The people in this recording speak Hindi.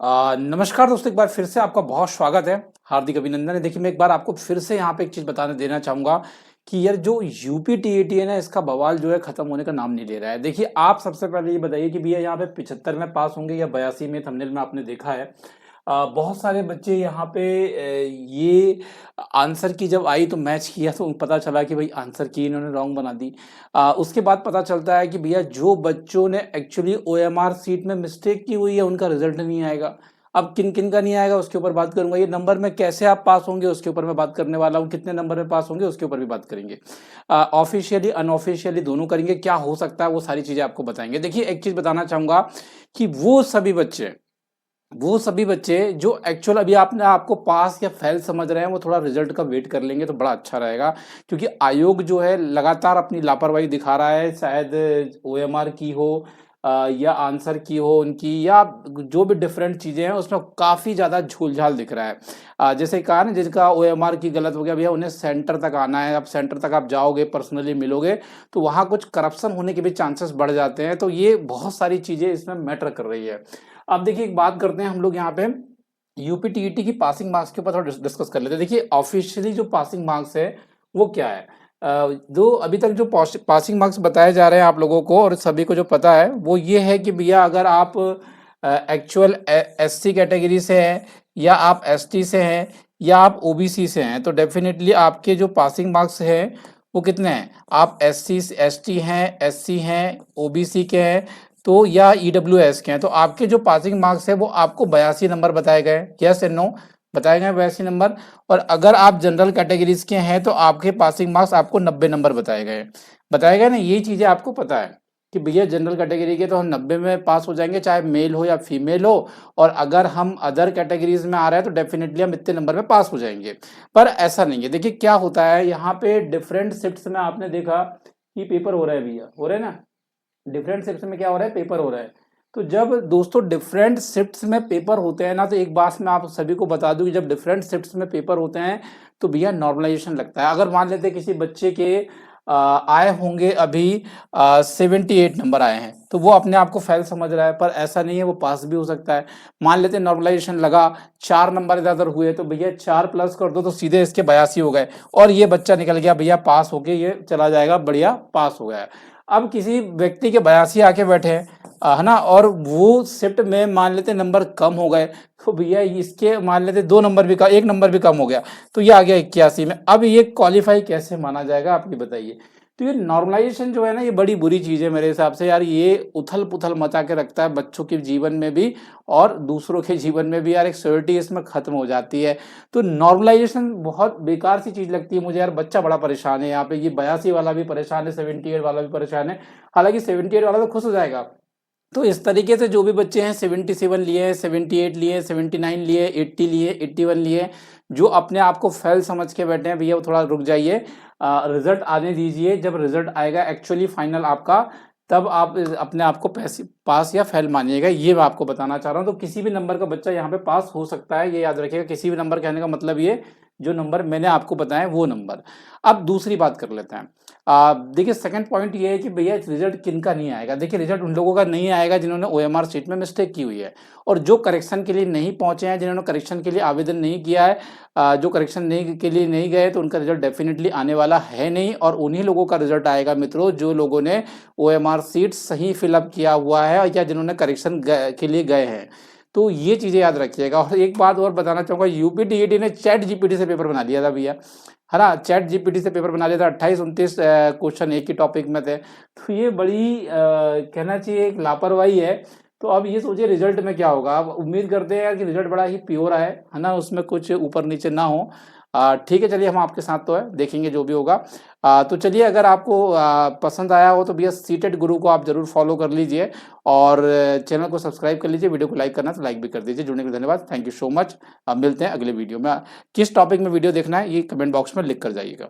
नमस्कार दोस्तों, एक बार फिर से आपका बहुत स्वागत है। हार्दिक अभिनंदन है। देखिए, मैं एक बार आपको फिर से यहाँ पे एक चीज़ बताने देना चाहूँगा कि यार जो यूपी टीएटी है ना, इसका बवाल जो है ख़त्म होने का नाम नहीं ले रहा है। देखिए, आप सबसे पहले ये बताइए कि भैया यहाँ पे 75 में पास होंगे या 82 में? थंबनेल में आपने देखा है। बहुत सारे बच्चे यहाँ पे ये आंसर की जब आई तो मैच किया तो पता चला कि भाई आंसर की इन्होंने रॉन्ग बना दी। उसके बाद पता चलता है कि भैया जो बच्चों ने एक्चुअली ओएमआर सीट में मिस्टेक की हुई है उनका रिजल्ट नहीं आएगा। अब किन किन का नहीं आएगा उसके ऊपर बात करूंगा। ये नंबर में कैसे आप पास होंगे उसके ऊपर मैं बात करने वाला हूँ। कितने नंबर में पास होंगे उसके ऊपर भी बात करेंगे। ऑफिशियली अनऑफिशियली दोनों करेंगे। क्या हो सकता है वो सारी चीजें आपको बताएंगे। देखिए, एक चीज बताना चाहूंगा कि वो सभी बच्चे जो एक्चुअल अभी आपने आपको पास या फेल समझ रहे हैं वो थोड़ा रिजल्ट का वेट कर लेंगे तो बड़ा अच्छा रहेगा। क्योंकि आयोग जो है लगातार अपनी लापरवाही दिखा रहा है। शायद ओएमआर की हो या आंसर की हो उनकी, या जो भी डिफरेंट चीज़ें हैं उसमें काफ़ी ज़्यादा झूलझाल दिख रहा है। जैसे कहा ना, जिनका ओएमआर की गलत हो गया भैया उन्हें सेंटर तक आना है। अब सेंटर तक आप जाओगे, पर्सनली मिलोगे तो वहाँ कुछ करप्शन होने के भी चांसेस बढ़ जाते हैं। तो ये बहुत सारी चीज़ें इसमें मैटर कर रही है। अब देखिए, एक बात करते हैं हम लोग यहाँ पे यूपी टीईटी की पासिंग मार्क्स के ऊपर थोड़ा डिस्कस कर लेते हैं। देखिए, ऑफिशियली जो पासिंग मार्क्स है वो क्या है। जो अभी तक जो पासिंग मार्क्स बताए जा रहे हैं आप लोगों को और सभी को जो पता है वो ये है कि भैया अगर आप एक्चुअल एससी कैटेगरी से हैं, या आप एसटी से हैं, या आप ओबीसी से हैं, तो डेफिनेटली आपके जो पासिंग मार्क्स हैं वो कितने हैं। आप एससी एसटी हैं, एससी हैं, ओबीसी के हैं तो, या ईडब्ल्यूएस के हैं, तो आपके जो पासिंग मार्क्स है वो आपको 82 नंबर बताए गए। यस एंड नो बताए गए 82 नंबर। और अगर आप जनरल कैटेगरीज के हैं तो आपके पासिंग मार्क्स आपको 90 नंबर बताए गए ना। ये चीज़ें आपको पता है कि भैया जनरल कैटेगरी के तो हम 90 में पास हो जाएंगे, चाहे मेल हो या फीमेल हो। और अगर हम अदर कैटेगरीज में आ रहे हैं तो डेफिनेटली हम इतने नंबर में पास हो जाएंगे। पर ऐसा नहीं है। देखिए क्या होता है यहाँ पे, डिफरेंट शिफ्ट्स में आपने देखा कि पेपर हो रहा है भैया, हो रहे हैं ना। डिफरेंट शिफ्ट्स में क्या हो रहा है, पेपर हो रहा है। तो जब दोस्तों डिफरेंट शिफ्ट्स में पेपर होते हैं ना, तो एक बात मैं आप सभी को बता दूं कि जब डिफरेंट शिफ्ट्स में पेपर होते हैं तो भैया नॉर्मलाइजेशन लगता है। अगर मान लेते हैं किसी बच्चे के आए होंगे अभी 78 नंबर आए हैं तो वो अपने आप को फेल समझ रहा है, पर ऐसा नहीं है, वो पास भी हो सकता है। मान लेते नॉर्मलाइजेशन लगा, 4 नंबर इधर उधर हुए तो भैया 4 प्लस कर दो तो सीधे इसके 82 हो गए और ये बच्चा निकल गया भैया पास होके, ये चला जाएगा, बढ़िया पास हो गया। अब किसी व्यक्ति के 82 आके बैठे हैं, है ना, और वो शिफ्ट में मान लेते नंबर कम हो गए तो भैया इसके मान लेते 2 नंबर भी कम, 1 नंबर भी कम हो गया तो ये आ गया 81 में। अब ये क्वालिफाई कैसे माना जाएगा आप ये बताइए। तो ये नॉर्मलाइजेशन जो है ना, ये बड़ी बुरी चीज़ है मेरे हिसाब से यार। ये उथल पुथल मचा के रखता है बच्चों के जीवन में भी और दूसरों के जीवन में भी यार। एक श्योरिटी इसमें खत्म हो जाती है। तो नॉर्मलाइजेशन बहुत बेकार सी चीज़ लगती है मुझे यार। बच्चा बड़ा परेशान है यहाँ पे। ये 82 वाला भी परेशान है, 78 वाला भी परेशान है। हालांकि 78 वाला तो खुश हो जाएगा। तो इस तरीके से जो भी बच्चे हैं 77 लिए हैं, 78 लिए, 79 लिए, 80 लिए, 81 लिए, जो अपने आप को फेल समझ के बैठे हैं भैया वो थोड़ा रुक जाइए। रिजल्ट आने दीजिए। जब रिजल्ट आएगा एक्चुअली फाइनल आपका, तब आप अपने आप को पास या फेल मानिएगा। ये मैं आपको बताना चाह रहा हूँ। तो किसी भी नंबर का बच्चा यहाँ पे पास हो सकता है, ये याद रखिएगा। किसी भी नंबर कहने का मतलब ये जो नंबर मैंने आपको बताया वो नंबर। अब दूसरी बात कर लेते हैं। देखिए, सेकंड पॉइंट ये है कि भैया रिजल्ट किन का नहीं आएगा। देखिए, रिजल्ट उन लोगों का नहीं आएगा जिन्होंने ओएमआर शीट में मिस्टेक की हुई है और जो करेक्शन के लिए नहीं पहुंचे हैं, जिन्होंने करेक्शन के लिए आवेदन नहीं किया है, जो करेक्शन नहीं के लिए नहीं गए, तो उनका रिजल्ट डेफिनेटली आने वाला है नहीं। और उन्हीं लोगों का रिजल्ट आएगा मित्रों जो लोगों ने ओएमआर शीट सही फिलअप किया हुआ है या जिन्होंने करेक्शन के लिए गए हैं। तो ये चीज़ें याद रखिएगा। और एक बात और बताना चाहूँगा, यूपी टीईटी ने चैट जीपीटी से पेपर बना लिया था भैया, है ना। चैट जीपीटी से पेपर बना लिया था। 28-29 क्वेश्चन एक ही टॉपिक में थे। तो ये बड़ी कहना चाहिए एक लापरवाही है। तो अब ये सोचिए रिजल्ट में क्या होगा। अब उम्मीद करते हैं यार कि रिजल्ट बड़ा ही प्योर आए, है ना, उसमें कुछ ऊपर नीचे ना हो। ठीक है, चलिए हम आपके साथ तो है, देखेंगे जो भी होगा। तो चलिए, अगर आपको पसंद आया हो तो भैया सीटेड गुरु को आप जरूर फॉलो कर लीजिए और चैनल को सब्सक्राइब कर लीजिए। वीडियो को लाइक करना तो लाइक भी कर दीजिए। जुड़ने के लिए धन्यवाद, थैंक यू सो मच। मिलते हैं अगले वीडियो में। किस टॉपिक में वीडियो देखना है ये कमेंट बॉक्स में लिख कर जाइएगा।